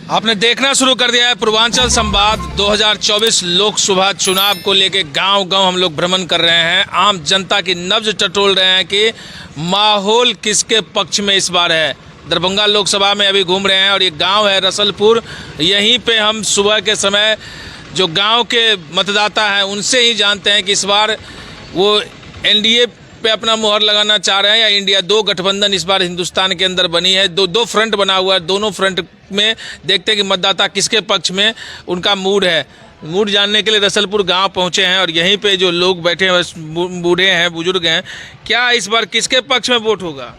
आपने देखना शुरू कर दिया है पूर्वांचल संवाद 2024 लोकसभा चुनाव को लेके गांव-गांव हम लोग भ्रमण कर रहे हैं। आम जनता की नब्ज टटोल रहे हैं कि माहौल किसके पक्ष में इस बार है। दरभंगा लोकसभा में अभी घूम रहे हैं और ये गांव है रसलपुर। यहीं पे हम सुबह के समय जो गांव के मतदाता हैं उनसे ही जानते हैं कि इस बार वो एनडीए पे अपना मुहर लगाना चाह रहे हैं या इंडिया। दो गठबंधन इस बार हिंदुस्तान के अंदर बनी है, दो फ्रंट बना हुआ है। दोनों फ्रंट में देखते हैं कि मतदाता किसके पक्ष में उनका मूड है। मूड जानने के लिए रसलपुर गांव पहुंचे हैं और यहीं पे जो लोग बैठे हैं बूढ़े हैं बुजुर्ग हैं। क्या इस बार किसके पक्ष में वोट होगा?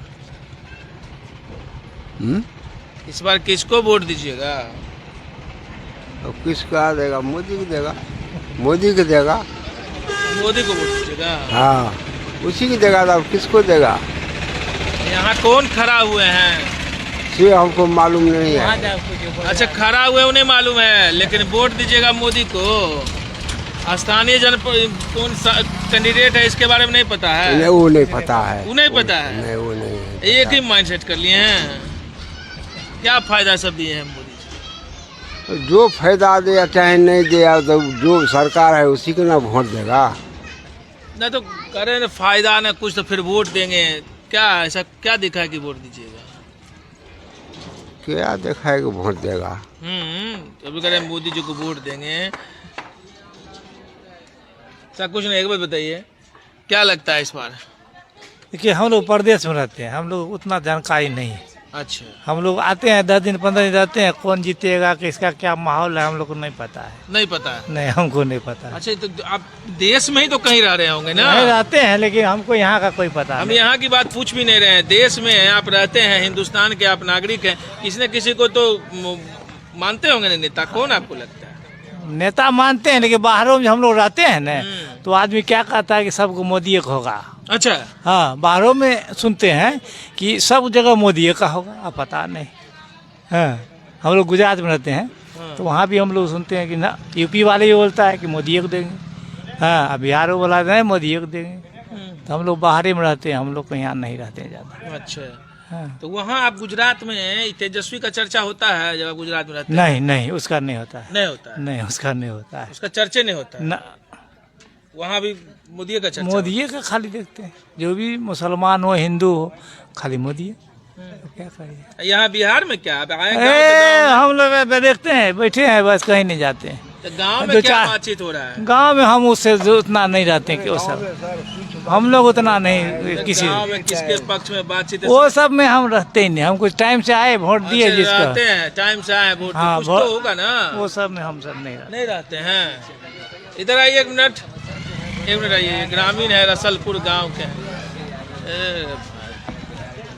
इस बार किसको वोट दीजिएगा? तो किसका देगा? मोदी को देगा। मोदी को देगा। मोदी को वोट दीजिएगा? हाँ, उसी की देगा। तो किसको देगा? यहाँ कौन खड़ा हुए हैं? ये हमको मालूम नहीं है। अच्छा, खड़ा हुए उन्हें मालूम है, लेकिन वोट दीजिएगा मोदी को। स्थानीय कौन कैंडिडेट है इसके बारे में नहीं पता है? नहीं, वो नहीं पता है। वो नहीं पता है? नहीं, वो नहीं है। एक ही माइंड सेट कर लिए हैं। क्या फायदा सब दिए हैं मोदी जी? जो फायदा दे चाहे नहीं दे, तो जो सरकार है उसी को ना वोट देगा। ना तो करें ना फायदा ना कुछ, तो फिर वोट देंगे। क्या ऐसा क्या दिखा है कि वोट दीजिएगा? क्या देखा है कि वोट देगा? कभी करें मोदी जी को वोट देंगे। ऐसा कुछ नहीं, एक बात बताइए, क्या लगता है इस बार? देखिए, हम लोग प्रदेश में रहते हैं, हम लोग उतना जानकारी नहीं है। अच्छा, हम लोग आते हैं 10 दिन 15 दिन रहते हैं, कौन जीतेगा किसका क्या माहौल है हम लोग को नहीं पता है। नहीं पता है? नहीं, हमको नहीं पता है। अच्छा, तो आप देश में ही तो कहीं रह रहे होंगे ना? नहीं रहते हैं, लेकिन हमको यहाँ का कोई पता हम नहीं। यहाँ की बात पूछ भी नहीं रहे हैं। देश में हैं, आप रहते हैं, हिंदुस्तान के आप नागरिक हैं। किसी न किसी को तो मानते होंगे ना नेता। कौन आपको लगता है? नेता मानते हैं, लेकिन बाहरों में हम लोग रहते हैं ना, तो आदमी क्या कहता है कि सबको मोदी का होगा। अच्छा, हाँ, बाहरों में सुनते हैं कि सब जगह मोदी का होगा, अब पता नहीं। हाँ, हम लोग गुजरात में रहते हैं, तो वहाँ भी हम लोग सुनते हैं कि ना, यूपी वाले भी बोलता है कि मोदी को देंगे। हाँ, बिहार को बोला है मोदी को देंगे। तो हम लोग बाहर में रहते हैं, हम लोग को यहाँ नहीं रहते हैं ज़्यादा। अच्छा। हाँ। तो वहाँ आप गुजरात में तेजस्वी का चर्चा होता है जब आप गुजरात में रहते हैं? नहीं नहीं, उसका नहीं होता है। नहीं होता है? नहीं, उसका नहीं होता है। उसका चर्चे नहीं होता है? ना, वहाँ भी मोदी का चर्चा? मोदी का खाली देखते हैं, जो भी मुसलमान हो हिंदू हो, खाली मोदी। तो क्या करिए। यहाँ बिहार में क्या आप आए हम लोग देखते हैं, बैठे हैं, बस कहीं नहीं जाते हैं। गांव में क्या बातचीत हो रहा है? गांव में हम उससे उतना नहीं रहते हैं कि वो सब, हम लोग उतना नहीं किसी गांव में किसके पक्ष में बातचीत है? वो सब में हम रहते ही नहीं। हम कुछ टाइम से आए, वोट दिए जिसका। रहते हैं टाइम से आए वोट, हाँ, कुछ तो होगा ना? वो सब में हम सब नहीं रहते हैं। इधर आइए, एक मिनट आइए। ग्रामीण है, रसलपुर गांव के हैं।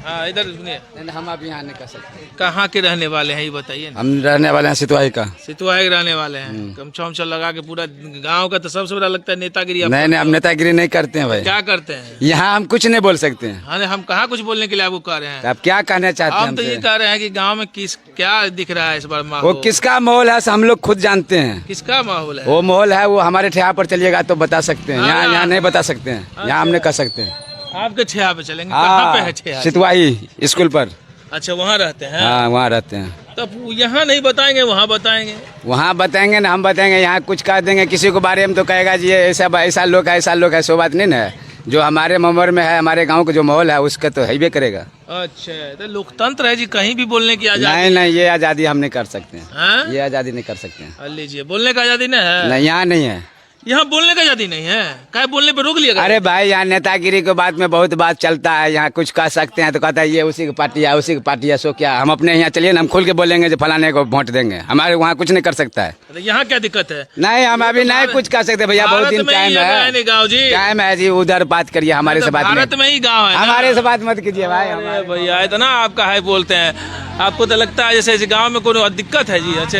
हाँ, इधर सुनिए। हम अब यहाँ नहीं कर सकते। कहाँ के रहने वाले हैं ये बताइए ना? हम रहने वाले हैं सितवाही का। सितवाही के रहने वाले हैं। गमछा लगा के पूरा गांव का तो सबसे बड़ा लगता है नेतागिरी। नहीं, हम नेतागिरी नहीं करते हैं भाई। क्या करते हैं? यहाँ हम कुछ नहीं बोल सकते हैं। हाँ, हम कहाँ कुछ बोलने के लिए आपको कह रहे हैं? आप क्या कहना चाहते हैं? हम तो ये कह रहे हैं कि गांव में क्या दिख रहा है इस बार माहौल? वो किसका माहौल है हम लोग खुद जानते हैं। किसका माहौल है? वो माहौल है, वो हमारे ठेहा पर चलिएगा तो बता सकते हैं। यहाँ नहीं बता सकते हैं, यहाँ हम नहीं कर सकते हैं। आपके ठेहा पे चलेंगे? कहाँ पे है ठेहा? सितवाही स्कूल पर। अच्छा, वहाँ रहते हैं? हाँ, वहाँ रहते हैं। तब यहाँ नहीं बताएंगे, वहाँ बताएंगे? वहाँ बताएंगे ना, हम बताएंगे। यहाँ कुछ कह देंगे किसी को बारे में तो कहेगा जी ऐसा लोग है, सो बात नहीं ना। जो हमारे उम्र में है, हमारे गांव का जो माहौल है उसका तो है करेगा। अच्छा, तो लोकतंत्र है जी, कहीं भी बोलने की आजादी? नहीं, ये आज़ादी हम नहीं कर सकते हैं। हाँ? ये आज़ादी नहीं कर सकते हैं। लीजिए, बोलने का आजादी नहीं है? नहीं, यहाँ नहीं है। यहाँ बोलने का आजादी नहीं है? क्या बोलने पे रोक लिया? अरे भाई, यहाँ नेतागिरी के बात में बहुत बात चलता है। यहाँ कुछ कह सकते हैं तो कहता है ये उसी की पार्टी है, सो क्या। हम अपने यहाँ चलिए ना, हम खुल के बोलेंगे जो फलाने को वोट देंगे। हमारे वहाँ कुछ नहीं कर सकता है। यहाँ क्या दिक्कत है? नहीं, हम अभी नहीं कुछ कर सकते भैया, बहुत दिन टाइम है। गाँव जी, टाइम है जी, उधर बात करिए, हमारे से बात भारत में ही गाँव है। हमारे से बात मत कीजिए भाई। भैया इतना आपका है बोलते हैं, आपको तो लगता है जैसे गाँव में कोई दिक्कत है जी। अच्छा,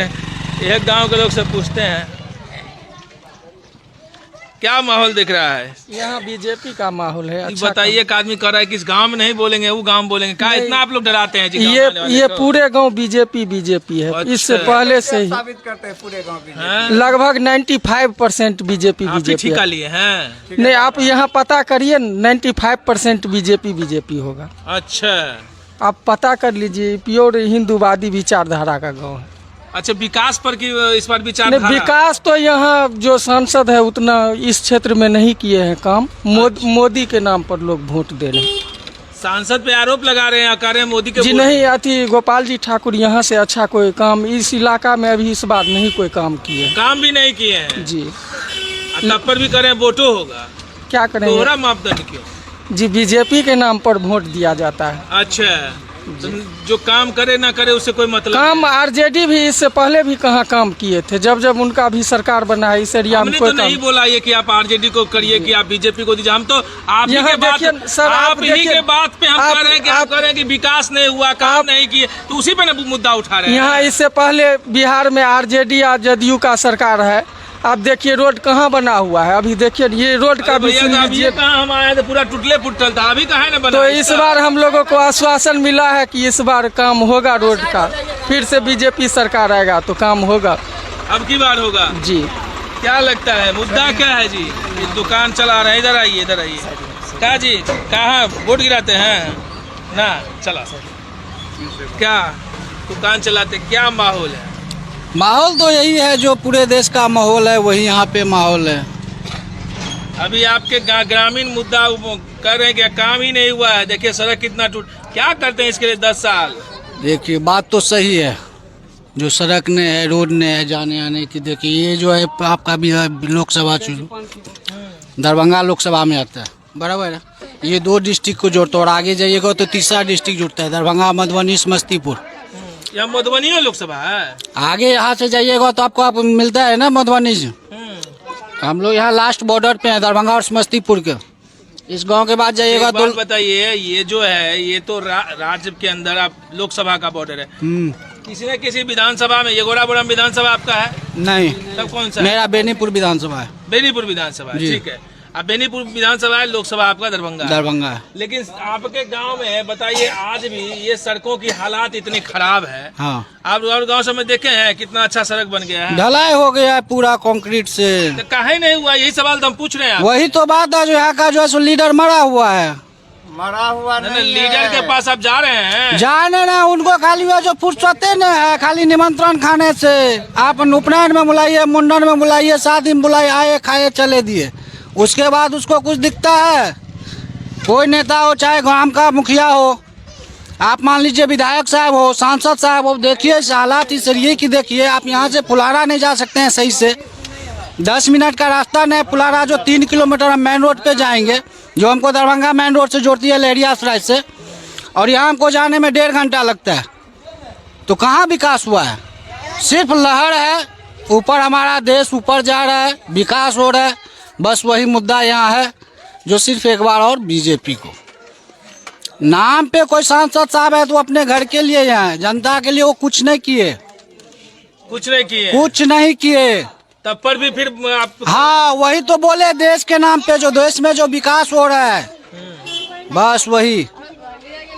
यह गाँव के लोग से पूछते हैं क्या माहौल दिख रहा है? यहाँ बीजेपी का माहौल है। अच्छा, बताइए। एक आदमी कह रहा है कि इस गांव में नहीं बोलेंगे, वो गांव में बोलेंगे। क्या इतना आप लोग डराते हैं जी? ये पूरे गांव बीजेपी है। अच्छा। इससे पहले से ही साबित करते हैं पूरे गांव लगभग 95% बीजेपी ठिका लिए हैं? नहीं, आप यहाँ पता करिए, 95% बीजेपी होगा। अच्छा, आप पता कर लीजिए। प्योर हिंदूवादी विचारधारा का गाँव है। अच्छा, विकास पर की इस बार विचार नहीं, विकास तो यहाँ जो सांसद है उतना इस क्षेत्र में नहीं किए हैं काम। मोदी के नाम पर लोग वोट दे रहे हैं। सांसद पे आरोप लगा रहे हैं, कह रहे हैं मोदी के जी वोट- नहीं, अति गोपाल जी ठाकुर यहाँ से अच्छा कोई काम इस इलाका में अभी इस बार नहीं कोई काम किए। काम भी नहीं किए हैं जी, तब पर भी करें वोटो होगा। क्या करेंगे? दोहरा मापदंड क्यों? जी, बीजेपी के नाम पर वोट दिया जाता है। अच्छा, तो जो काम करे ना करे उससे कोई मतलब काम नहीं। आरजेडी भी इससे पहले भी कहाँ काम किए थे, जब उनका भी सरकार बना है इस एरिया में हमने कोई तो नहीं काम। बोला ये कि आप आरजेडी को करिए कि आप बीजेपी को दीजिए। हम तो आप ही यहाँ के बात देखिए सर, आप ही देखिए, के बात पे हम कह रहे हैं कि आप आप- कह रहे हैं कि विकास नहीं हुआ, काम नहीं किए, तो उसी पे ना मुद्दा उठा रहे हैं। यहाँ इससे पहले बिहार में आरजेडी या जदयू का सरकार है। आप देखिए रोड कहाँ बना हुआ है, अभी देखिए ये रोड का अरे भी भैया, सुन तो अब लीजिए। ये कहाँ हम आए थे, पूरा टुटले फुटल था, अभी कहाँ है ना बना। तो इस बार हम लोगों को आश्वासन मिला है कि इस बार काम होगा रोड का, फिर से बीजेपी सरकार आएगा तो काम होगा। अब की बार होगा जी, क्या लगता है, मुद्दा क्या है जी? ये दुकान चला रहे हैं, इधर आइए, इधर आइए। क्या जी, कहाँ वोट गिराते हैं ना? चला क्या दुकान चलाते, क्या माहौल है? माहौल तो यही है जो पूरे देश का माहौल है, वही यहाँ पे माहौल है। अभी आपके ग्रामीण मुद्दा वो कह रहे हैं कि काम ही नहीं हुआ है। देखिए सड़क कितना टूट, क्या करते हैं इसके लिए 10 साल? देखिए बात तो सही है, जो सड़क ने है, रोड ने है, जाने आने की। देखिए ये जो है आपका भी लोकसभा दरभंगा लोकसभा में आता है, बराबर है। ये 2 डिस्ट्रिक्ट को जोड़ता है और आगे जाइएगा तो तीसरा डिस्ट्रिक्ट जुड़ता है, दरभंगा, मधुबनी, समस्तीपुर। यहाँ मधुबनी में लोकसभा है। आगे यहाँ से जाइएगा तो आपको मिलता है ना मधुबनी से। हम लोग यहाँ लास्ट बॉर्डर पे हैं, दरभंगा और समस्तीपुर के। इस गांव के बाद जाइएगा एक बात तो बताइए, ये जो है ये तो राज्य के अंदर आप लोकसभा का बॉर्डर है। किसी न किसी विधानसभा में, ये गोराबोरम विधानसभा आपका है? नहीं, तब कौन सा है? मेरा बेनीपुर विधानसभा है। बेनीपुर विधानसभा है, जी। ठीक है। अब बेनीपुर विधानसभा है, लोकसभा आपका दरभंगा है। दरभंगा है। लेकिन आपके गांव में बताइए, आज भी ये सड़कों की हालात इतनी खराब है। हाँ, आप और गांव सब में देखे हैं कितना अच्छा सड़क बन गया है। ढलाई हो गया है पूरा कंक्रीट से। तो काहे नहीं हुआ, यही सवाल तो हम पूछ रहे हैं। वही तो बात है, जो यहाँ का जो है सो लीडर मरा हुआ है। मरा हुआ नहीं, लीडर के पास आप जा रहे हैं। जाने ना, उनको खाली वो जो फुर्सते न है खाली निमंत्रण खाने से। आप उपनयन में बुलाइए, मुंडन में बुलाइए, शादी में बुलाइए, आए खाए चले दिए। उसके बाद उसको कुछ दिखता है? कोई नेता हो, चाहे गांव का मुखिया हो, आप मान लीजिए विधायक साहब हो, सांसद साहब हो, देखिए इस हालात इस एरिए की देखिए। आप यहाँ से फुलारा नहीं जा सकते हैं सही से, 10 मिनट का रास्ता नहीं। फुलारा जो 3 किलोमीटर हम मेन रोड पे जाएंगे, जो हमको दरभंगा मेन रोड से जोड़ती है लहरिया सराय से, और यहाँ हमको जाने में 1.5 घंटा लगता है। तो कहाँ विकास हुआ है? सिर्फ लहर है, ऊपर हमारा देश ऊपर जा रहा है, विकास हो रहा है। बस वही मुद्दा यहाँ है, जो सिर्फ एक बार और बीजेपी को नाम पे कोई सांसद साहब है तो अपने घर के लिए यहाँ है, जनता के लिए वो कुछ नहीं किए, कुछ नहीं किए, कुछ नहीं किए। तब पर भी फिर आप हाँ, वही तो बोले, देश के नाम पे जो देश में जो विकास हो रहा है, बस वही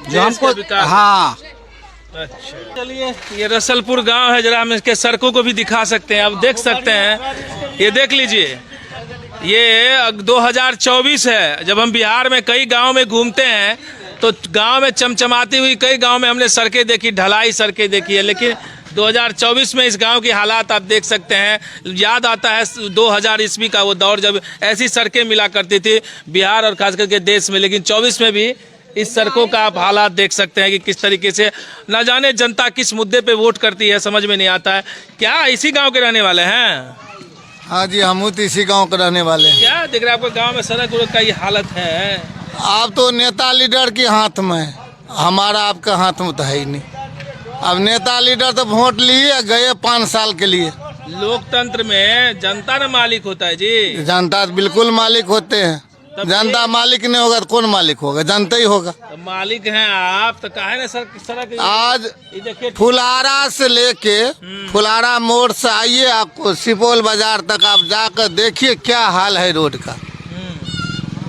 जो हमको। विकास। हाँ, अच्छा, चलिए, ये रसलपुर गांव है, जरा हम इसके सड़कों को भी दिखा सकते हैं। आप देख सकते हैं, ये देख लीजिए, ये 2024 है। जब हम बिहार में कई गांव में घूमते हैं तो गांव में चमचमाती हुई कई गांव में हमने सड़कें देखी, ढलाई सड़कें देखी है, लेकिन 2024 में इस गांव की हालात आप देख सकते हैं। याद आता है 2000 ईस्वी का वो दौर, जब ऐसी सड़कें मिला करती थी बिहार और खास करके देश में। लेकिन 24 में भी इस सड़कों का आप हालात देख सकते हैं कि किस तरीके से, न जाने जनता किस मुद्दे पे वोट करती है, समझ में नहीं आता है। क्या इसी गांव के रहने वाले हैं? हाँ जी, हम तो इसी गांव के रहने वाले हैं। क्या दिख रहा है आपको गांव में सड़क उड़क का ये हालत है? आप तो नेता लीडर के हाथ में है, हमारा आपका हाथ में तो है ही नहीं। अब नेता लीडर तो वोट लिए गए 5 साल के लिए। लोकतंत्र में जनता न मालिक होता है जी। जनता तो बिल्कुल मालिक होते हैं। जनता मालिक नहीं होगा तो कौन मालिक होगा? जनता ही होगा। तो मालिक हैं आप, तो काहे ना सड़क आज ये देखिए, फुलारा से लेके फुलारा मोड़ से आइए, आपको सुपौल बाजार तक आप जाकर देखिए क्या हाल है रोड का।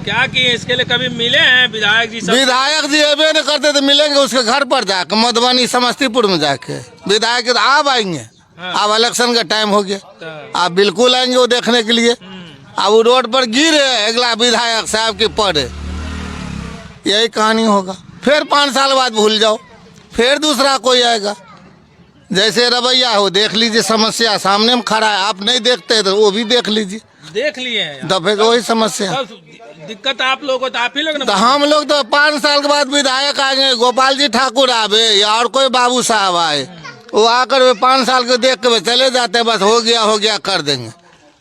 क्या किए इसके लिए? कभी मिले हैं विधायक जी सब? विधायक जी अबे नहीं करते तो मिलेंगे उसके घर पर जाकर, मधुबनी समस्तीपुर में जाके। विधायक तो आप आएंगे, अब इलेक्शन का टाइम हो गया, आप बिल्कुल आएंगे वो देखने के लिए। अब वो रोड पर गिरे अगला विधायक साहब के पड़े, यही कहानी होगा। फिर 5 साल बाद भूल जाओ, फिर दूसरा कोई आएगा, जैसे रवैया हो देख लीजिए, समस्या सामने में खड़ा है, आप नहीं देखते तो वो भी देख लीजिए, देख लिए हैं तो फिर वही समस्या। तब दिक्कत आप लोगों को तो आप ही लोग तो ना हम लोग तो 5 साल के बाद विधायक आएंगे, गोपाल जी ठाकुर आवे या और कोई बाबू साहब आए, वो आकर वे 5 साल के देख के वे चले जाते हैं, बस हो गया कर देंगे,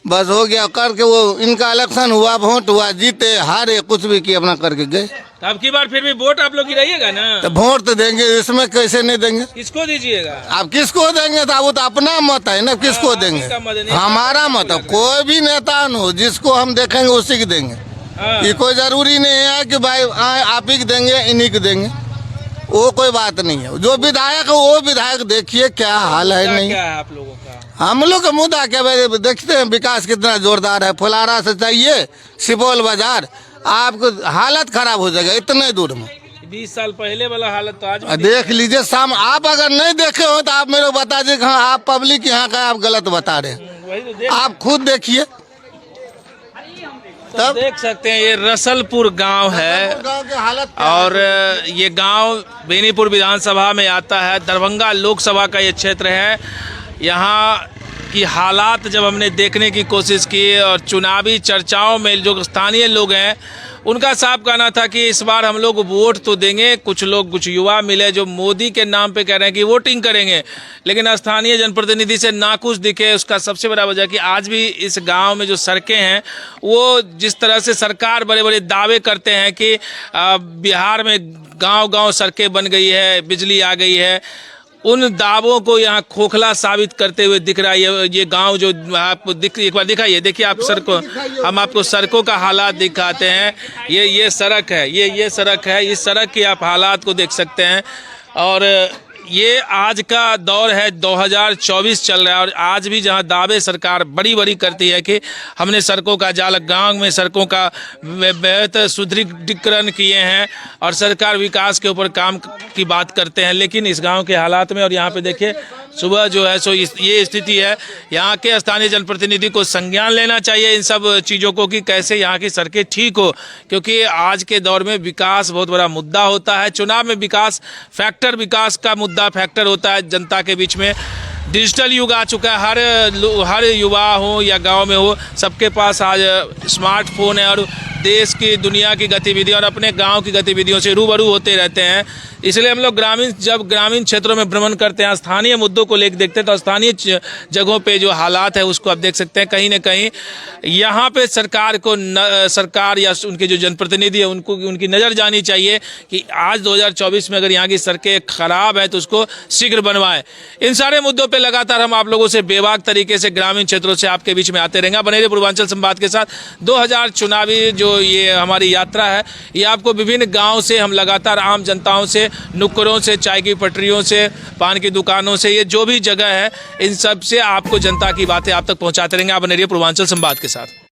बस हो गया करके वो इनका इलेक्शन हुआ, वोट हुआ, जीते हारे कुछ भी किए अपना करके गए। तो अब की बार फिर भी वोट आप लोग गिराइएगा ना, तो वोट तो देंगे, इसमें कैसे नहीं देंगे। किसको दीजिएगा? आप किसको देंगे तो वो तो अपना मत है ना, किसको देंगे, आपका मत नहीं, हमारा मत है, कोई भी नेता न हो, जिसको हम देखेंगे उसी को देंगे। हाँ। ये कोई जरूरी नहीं है कि भाई आप ही को देंगे इन्हीं को देंगे, वो कोई बात नहीं है। जो विधायक है वो विधायक देखिए क्या हाल है। नहीं क्या है आप लोगों का? हम लोग का मुद्दा क्या भाई, देखते हैं विकास कितना जोरदार है, फुलारा से चाहिए सुपौल बाजार, आपको हालत खराब हो जाएगा इतने दूर में। 20 साल पहले वाला हालत तो आज भी देख लीजिए शाम, आप अगर नहीं देखे हो तो आप मेरे को बता दीजिए, हाँ आप पब्लिक यहाँ का आप गलत बता रहे हैं, वही तो देख, आप खुद देखिए। तो देख सकते हैं ये रसलपुर गांव है गाँव की हालत और ये गांव बेनीपुर विधानसभा में आता है, दरभंगा लोकसभा का ये क्षेत्र है। यहाँ की हालात जब हमने देखने की कोशिश की और चुनावी चर्चाओं में जो स्थानीय लोग हैं उनका साफ कहना था कि इस बार हम लोग वोट तो देंगे, कुछ लोग कुछ युवा मिले जो मोदी के नाम पे कह रहे हैं कि वोटिंग करेंगे, लेकिन स्थानीय जनप्रतिनिधि से नाखुश दिखे। उसका सबसे बड़ा वजह कि आज भी इस गांव में जो सड़कें हैं वो जिस तरह से सरकार बड़े बड़े दावे करते हैं कि बिहार में गांव-गांव सड़कें बन गई है, बिजली आ गई है, उन दावों को यहाँ खोखला साबित करते हुए दिख रहा है ये गांव जो आप एक बार दिखाइए, देखिए आप सड़कों, हम आपको सड़कों का हालात दिखाते हैं। ये सड़क है, ये सड़क है, इस सड़क के आप हालात को देख सकते हैं। और ये आज का दौर है, 2024 चल रहा है और आज भी जहां दावे सरकार बड़ी बड़ी करती है कि हमने सड़कों का जाल, गांव में सड़कों का बेहतर सुदृढ़ीकरण किए हैं और सरकार विकास के ऊपर काम की बात करते हैं, लेकिन इस गांव के हालात में और यहाँ पे देखिए सुबह जो है सो ये स्थिति है। यहाँ के स्थानीय जनप्रतिनिधि को संज्ञान लेना चाहिए इन सब चीज़ों को कि कैसे यहाँ की सड़कें ठीक हो, क्योंकि आज के दौर में विकास बहुत बड़ा मुद्दा होता है। चुनाव में विकास का मुद्दा फैक्टर होता है जनता के बीच में। डिजिटल युग आ चुका है, हर युवा हो या गांव में हो, सबके पास आज स्मार्टफोन है और देश की दुनिया की गतिविधियों और अपने गांव की गतिविधियों से रूबरू होते रहते हैं। इसलिए हम लोग ग्रामीण क्षेत्रों में भ्रमण करते हैं, स्थानीय मुद्दों को लेकर देखते हैं, तो स्थानीय जगहों पे जो हालात है उसको आप देख सकते हैं। कहीं ना कहीं यहाँ पे सरकार या उनके जो जनप्रतिनिधि है उनको उनकी नज़र जानी चाहिए कि आज 2024 में अगर यहाँ की सड़कें खराब है तो उसको शीघ्र बनवाएं। इन सारे मुद्दों पे लगातार हम आप लोगों से बेबाक तरीके से ग्रामीण क्षेत्रों से आपके बीच में आते रहेंगे। बने रहिए पूर्वांचल संवाद के साथ। 2000 चुनावी जो ये हमारी यात्रा है ये आपको विभिन्न गाँव से हम लगातार आम जनताओं से, नुक्कड़ों से, चाय की पटरियों से, पान की दुकानों से, ये जो भी जगह है इन सब से आपको जनता की बातें आप तक पहुंचाते रहेंगे। आप बने रहिए पूर्वांचल संवाद के साथ।